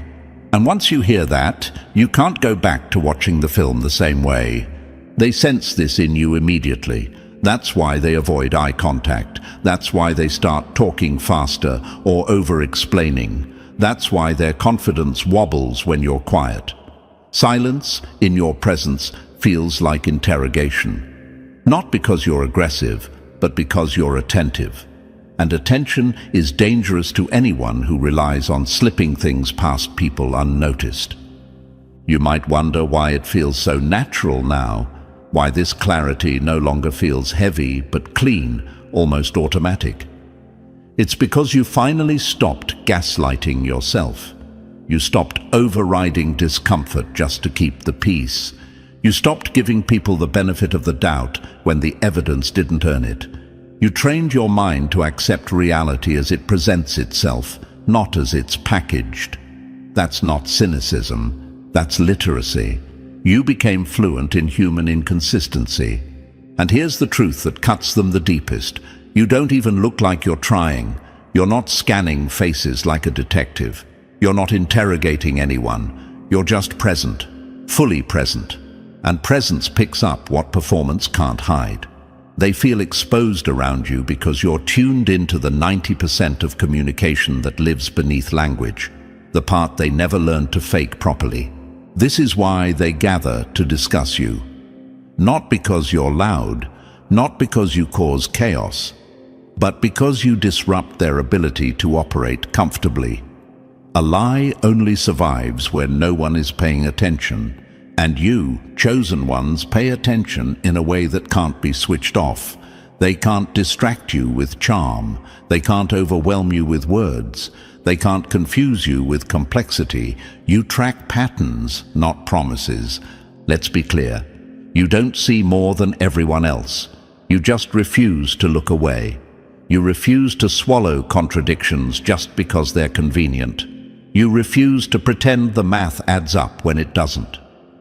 And once you hear that, you can't go back to watching the film the same way. They sense this in you immediately. That's why they avoid eye contact. That's why they start talking faster or over-explaining. That's why their confidence wobbles when you're quiet. Silence in your presence feels like interrogation. Not because you're aggressive, but because you're attentive. And attention is dangerous to anyone who relies on slipping things past people unnoticed. You might wonder why it feels so natural now, why this clarity no longer feels heavy but clean, almost automatic. It's because you finally stopped gaslighting yourself. You stopped overriding discomfort just to keep the peace. You stopped giving people the benefit of the doubt when the evidence didn't earn it. You trained your mind to accept reality as it presents itself, not as it's packaged. That's not cynicism, that's literacy. You became fluent in human inconsistency. And here's the truth that cuts them the deepest. You don't even look like you're trying. You're not scanning faces like a detective. You're not interrogating anyone. You're just present, fully present. And presence picks up what performance can't hide. They feel exposed around you because you're tuned into the 90% of communication that lives beneath language, the part they never learned to fake properly. This is why they gather to discuss you. Not because you're loud, not because you cause chaos, but because you disrupt their ability to operate comfortably. A lie only survives when no one is paying attention, and you, chosen ones, pay attention in a way that can't be switched off. They can't distract you with charm. They can't overwhelm you with words. They can't confuse you with complexity. You track patterns, not promises. Let's be clear. You don't see more than everyone else. You just refuse to look away. You refuse to swallow contradictions just because they're convenient. You refuse to pretend the math adds up when it doesn't.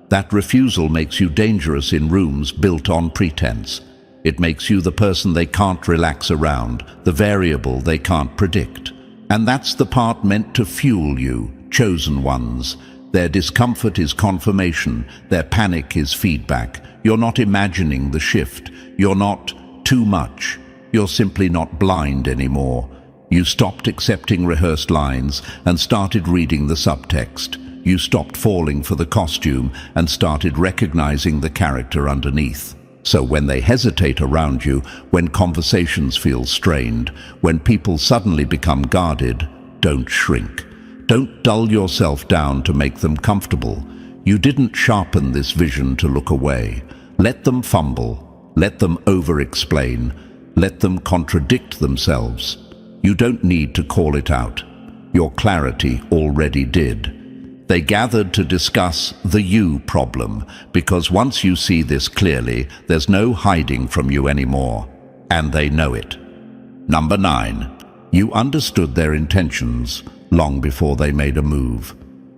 That refusal makes you dangerous in rooms built on pretense. It makes you the person they can't relax around, the variable they can't predict. And that's the part meant to fuel you, chosen ones. Their discomfort is confirmation, their panic is feedback. You're not imagining the shift. You're not too much. You're simply not blind anymore. You stopped accepting rehearsed lines and started reading the subtext. You stopped falling for the costume and started recognizing the character underneath. So when they hesitate around you, when conversations feel strained, when people suddenly become guarded, don't shrink. Don't dull yourself down to make them comfortable. You didn't sharpen this vision to look away. Let them fumble. Let them over-explain. Let them contradict themselves. You don't need to call it out. Your clarity already did. They gathered to discuss the you problem, because once you see this clearly, there's no hiding from you anymore. And they know it. Number 9. You understood their intentions long before they made a move.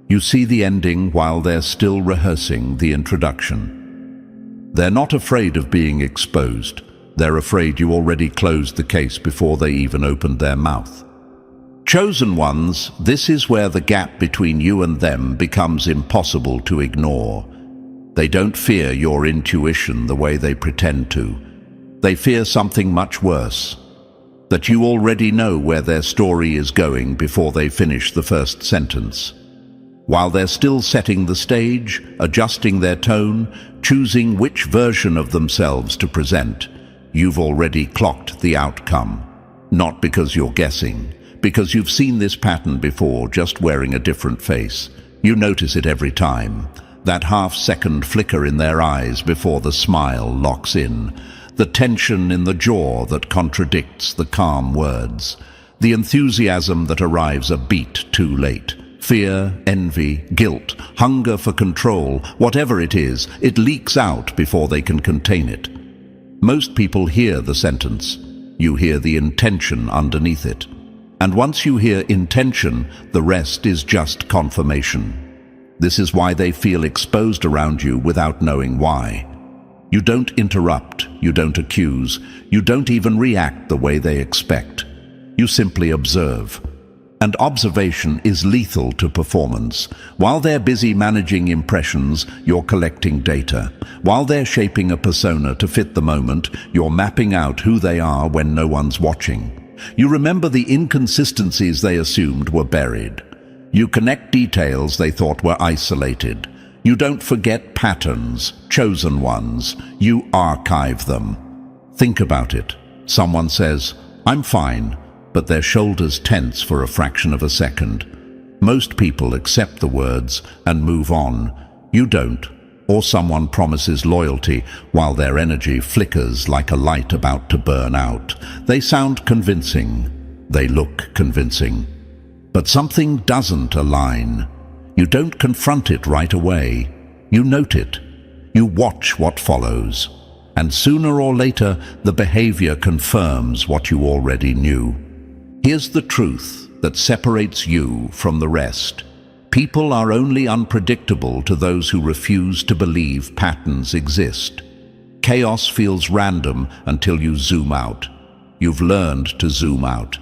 You see the ending while they're still rehearsing the introduction. They're not afraid of being exposed. They're afraid you already closed the case before they even opened their mouth. Chosen ones, this is where the gap between you and them becomes impossible to ignore. They don't fear your intuition the way they pretend to. They fear something much worse. That you already know where their story is going before they finish the first sentence. While they're still setting the stage, adjusting their tone, choosing which version of themselves to present, you've already clocked the outcome. Not because you're guessing, because you've seen this pattern before, just wearing a different face. You notice it every time. That half-second flicker in their eyes before the smile locks in. The tension in the jaw that contradicts the calm words. The enthusiasm that arrives a beat too late. Fear, envy, guilt, hunger for control, whatever it is, it leaks out before they can contain it. Most people hear the sentence. You hear the intention underneath it. And once you hear intention, the rest is just confirmation. This is why they feel exposed around you without knowing why. You don't interrupt, you don't accuse, you don't even react the way they expect. You simply observe. And observation is lethal to performance. While they're busy managing impressions, you're collecting data. While they're shaping a persona to fit the moment, you're mapping out who they are when no one's watching. You remember the inconsistencies they assumed were buried. You connect details they thought were isolated. You don't forget patterns, chosen ones. You archive them. Think about it. Someone says, "I'm fine," but their shoulders tense for a fraction of a second. Most people accept the words and move on. You don't. Or someone promises loyalty while their energy flickers like a light about to burn out. They sound convincing. They look convincing. But something doesn't align. You don't confront it right away. You note it. You watch what follows. And sooner or later, the behavior confirms what you already knew. Here's the truth that separates you from the rest. People are only unpredictable to those who refuse to believe patterns exist. Chaos feels random until you zoom out. You've learned to zoom out.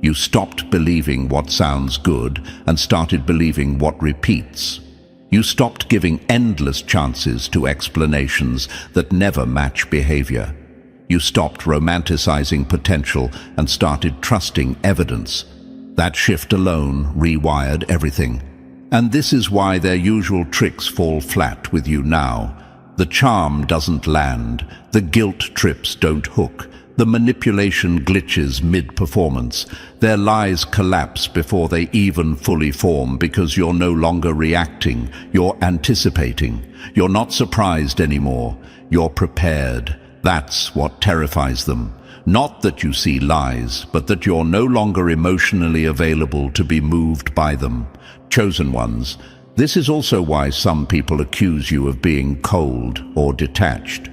You stopped believing what sounds good and started believing what repeats. You stopped giving endless chances to explanations that never match behavior. You stopped romanticizing potential and started trusting evidence. That shift alone rewired everything. And this is why their usual tricks fall flat with you now. The charm doesn't land, the guilt trips don't hook, the manipulation glitches mid-performance. Their lies collapse before they even fully form because you're no longer reacting, you're anticipating. You're not surprised anymore, you're prepared. That's what terrifies them. Not that you see lies, but that you're no longer emotionally available to be moved by them. Chosen ones, this is also why some people accuse you of being cold or detached.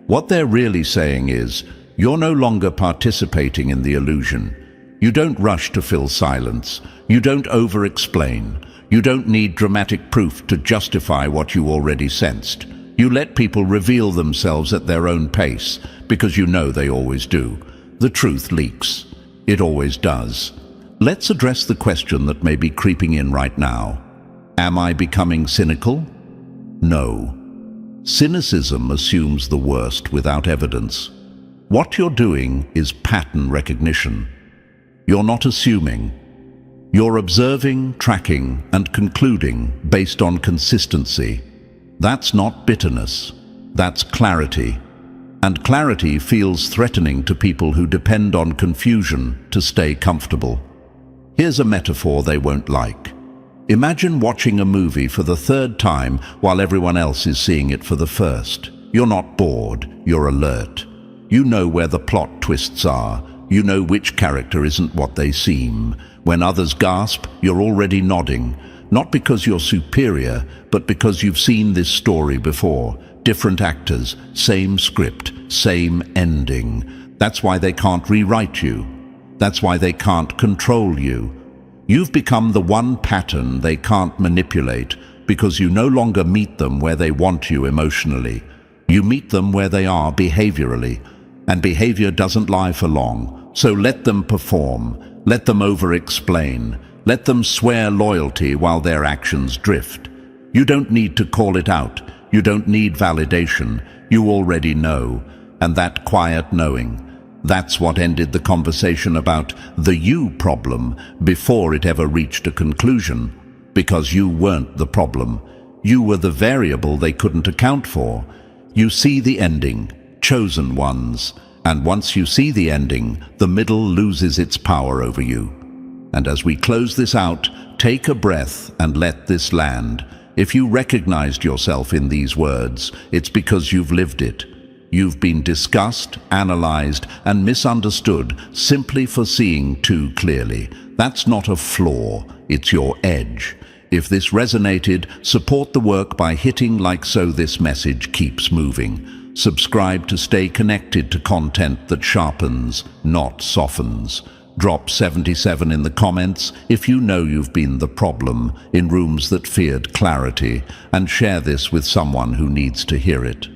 What they're really saying is, you're no longer participating in the illusion. You don't rush to fill silence. You don't over-explain. You don't need dramatic proof to justify what you already sensed. You let people reveal themselves at their own pace, because you know they always do. The truth leaks. It always does. Let's address the question that may be creeping in right now. Am I becoming cynical? No. Cynicism assumes the worst without evidence. What you're doing is pattern recognition. You're not assuming. You're observing, tracking, and concluding based on consistency. That's not bitterness. That's clarity. And clarity feels threatening to people who depend on confusion to stay comfortable. Here's a metaphor they won't like. Imagine watching a movie for the third time while everyone else is seeing it for the first. You're not bored, you're alert. You know where the plot twists are. You know which character isn't what they seem. When others gasp, you're already nodding. Not because you're superior, but because you've seen this story before. Different actors, same script, same ending. That's why they can't rewrite you. That's why they can't control you. You've become the one pattern they can't manipulate because you no longer meet them where they want you emotionally. You meet them where they are behaviorally. And behavior doesn't lie for long. So let them perform. Let them over-explain. Let them swear loyalty while their actions drift. You don't need to call it out. You don't need validation. You already know. And that quiet knowing, that's what ended the conversation about the you problem before it ever reached a conclusion. Because you weren't the problem. You were the variable they couldn't account for. You see the ending, chosen ones. And once you see the ending, the middle loses its power over you. And as we close this out, take a breath and let this land. If you recognized yourself in these words, it's because you've lived it. You've been discussed, analyzed, and misunderstood simply for seeing too clearly. That's not a flaw, it's your edge. If this resonated, support the work by hitting like so this message keeps moving. Subscribe to stay connected to content that sharpens, not softens. Drop 77 in the comments if you know you've been the problem in rooms that feared clarity, and share this with someone who needs to hear it.